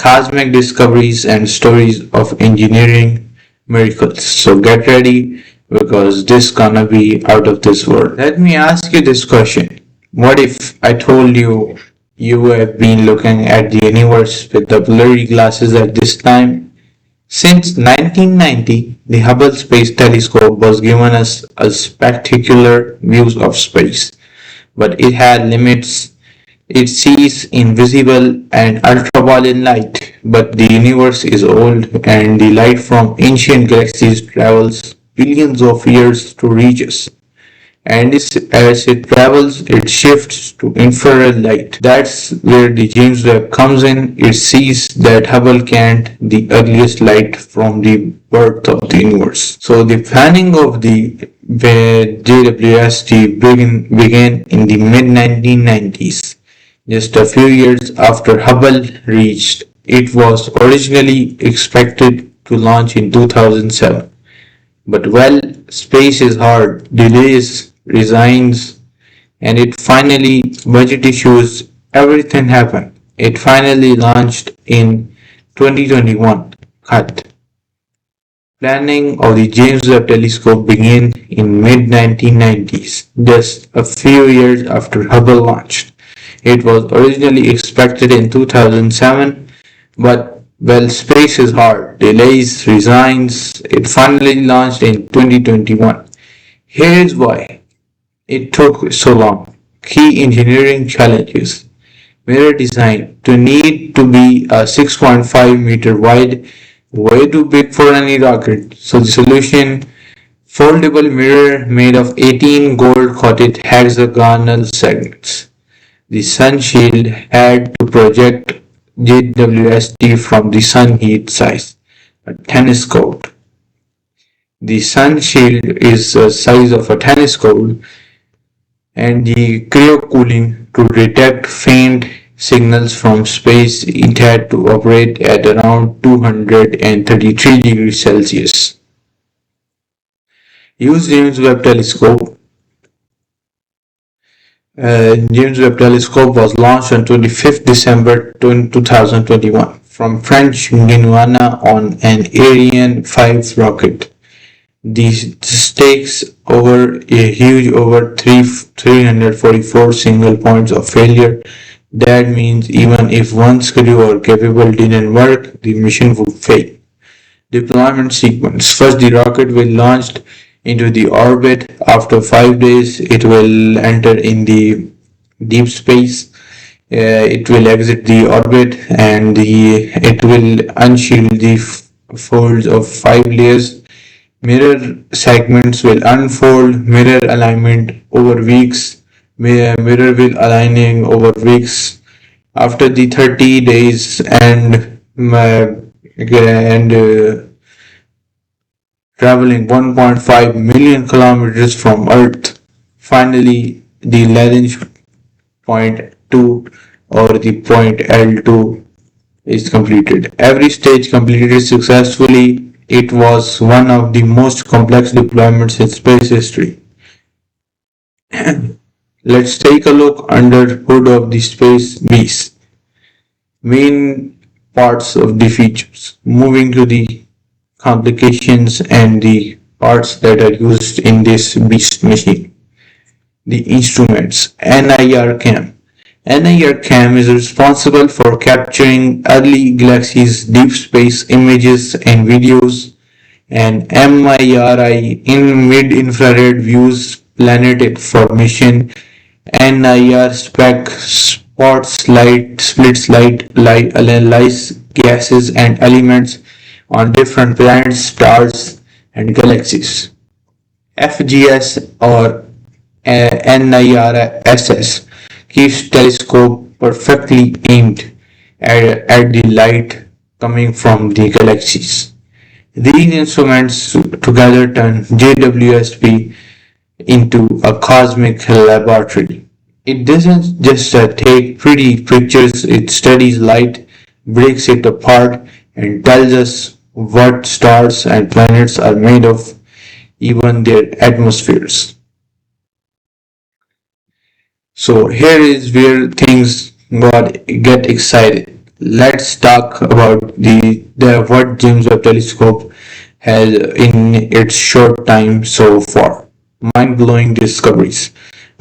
cosmic discoveries and stories of engineering miracles. So get ready because this gonna be out of this world. Let me ask you this question. What if I told you you have been looking at the universe with the blurry glasses at this time? Since 1990, the Hubble Space Telescope was giving us a spectacular views of space, but it had limits. It sees invisible and ultraviolet light, but the universe is old and the light from ancient galaxies travels billions of years to reach us. And as it travels, it shifts to infrared light. That's where the James Webb comes in. It sees that Hubble can't, the earliest light from the birth of the universe. So the planning of the JWST began in the mid 1990s, just a few years after Hubble reached. It was originally expected to launch in 2007. But well, space is hard, delays, resigns, and it finally, budget issues, everything happened. It finally launched in 2021. Cut. Planning of the James Webb Telescope began in mid 1990s, just a few years after Hubble launched. It was originally expected in 2007, but well, space is hard, delays, resigns. It finally launched in 2021. Here is why it took so long. Key engineering challenges. Mirror design to need to be a 6.5 meter wide, way too big for any rocket. So the solution, foldable mirror made of 18 gold coated hexagonal segments. The sun shield had to project JWST from the sun heat size, a tennis court. The sun shield is the size of a tennis court, and the cryocooling to detect faint signals from space. It had to operate at around 233 degrees Celsius. Use James Webb Telescope. James Webb Telescope was launched on 25th December 2021 from French Guiana on an Ariane 5 rocket. This takes over a huge over 344 single points of failure. That means even if one screw or capable didn't work, the mission would fail. Deployment sequence. First, the rocket will launch into the orbit. After 5 days, it will enter in the deep space. It will exit the orbit and it will unshield the folds of 5 layers. Mirror segments will unfold. Mirror alignment over weeks. Mirror will aligning over weeks. After the 30 days and traveling 1.5 million kilometers from Earth. Finally, the Lagrange point 2 or the point L2 is completed. Every stage completed successfully. It was one of the most complex deployments in space history. Let's take a look under hood of the space beast. Main parts of the features. Moving to the complications and the parts that are used in this beast machine. The instruments. NIR cam. NIR cam is responsible for capturing early galaxies, deep space images and videos, and MIRI in mid-infrared views planet formation. NIR spec spots light, splits light, analyze gases and elements on different planets, stars, and galaxies. FGS or NIRSS keeps telescope perfectly aimed at the light coming from the galaxies. These instruments together turn JWST into a cosmic laboratory. It doesn't just take pretty pictures, it studies light, breaks it apart, and tells us what stars and planets are made of, even their atmospheres. So here is where things get excited. let's talk about the what James Webb Telescope has in its short time so far. Mind-blowing discoveries.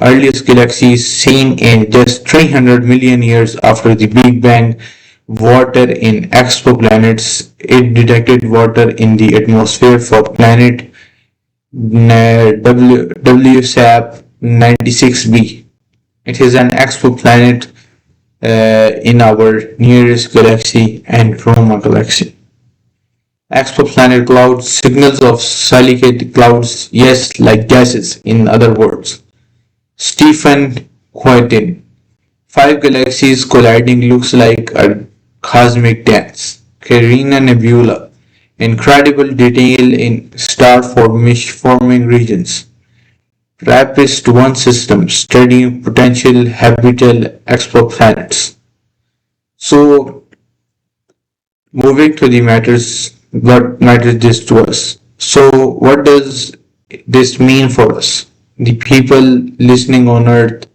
Earliest galaxies seen in just 300 million years after the Big Bang. Water in exoplanets. It detected water in the atmosphere for planet WSAP 96b. It is an exoplanet in our nearest galaxy, Andromeda galaxy. Exoplanet clouds, signals of silicate clouds, yes, like gases, in other words. Stephen Hawking. Five galaxies colliding looks like a cosmic dance. Carina Nebula. Incredible detail in star forming regions. TRAPPIST-1 system studying potential habitable exoplanets. So, moving to the matters, what matters this to us. So, what does this mean for us? The people listening on Earth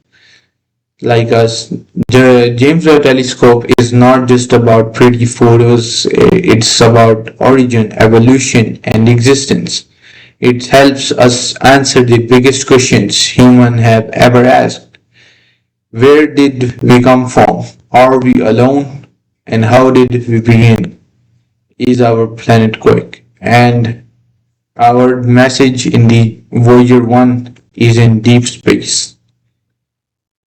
like us. The James Webb Telescope is not just about pretty photos, it's about origin, evolution, and existence. It helps us answer the biggest questions humans have ever asked. Where did we come from? Are we alone? And how did we begin? Is our planet quick? And our message in the Voyager 1 is in deep space.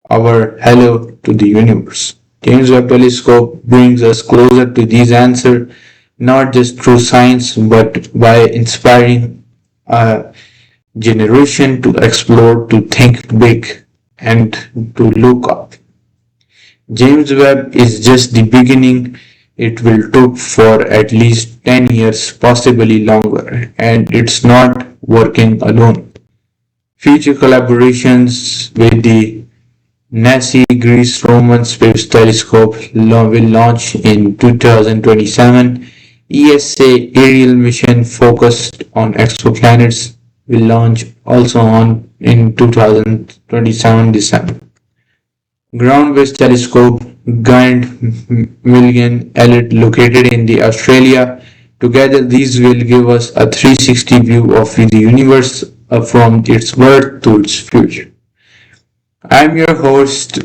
Our hello to the universe. James Webb Telescope brings us closer to these answers, not just through science, but by inspiring a generation to explore, to think big, and to look up. James Webb is just the beginning. It will take for at least 10 years, possibly longer, and it's not working alone. Future collaborations with the NASA Greece Roman Space Telescope will launch in 2027. ESA aerial mission focused on exoplanets will launch also on in 2027 December. Ground-based telescope Giant Million Elite located in the Australia. Together these will give us a 360 view of the universe from its birth to its future. I'm your host,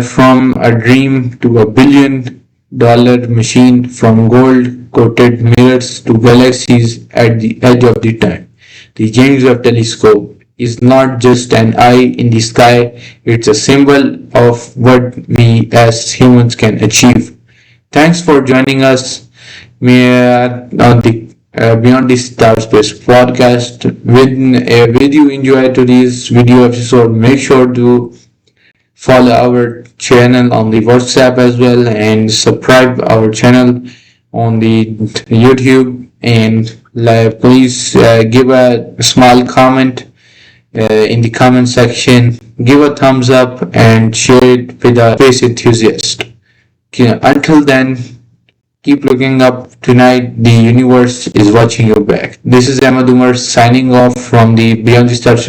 from a dream to $1 billion machine, from gold coated mirrors to galaxies at the edge of the time. The James Webb Telescope is not just an eye in the sky, it's a symbol of what we as humans can achieve. Thanks for joining us on the Beyond the Star Space podcast. With you enjoy today's video episode, make sure to follow our channel on the WhatsApp as well and subscribe our channel on the YouTube, and please give a small comment in the comment section, give a thumbs up and share it with a space enthusiast. Okay, until then, keep looking up. Tonight, the universe is watching you back. This is Ahmed Umar signing off from the Beyond the Stars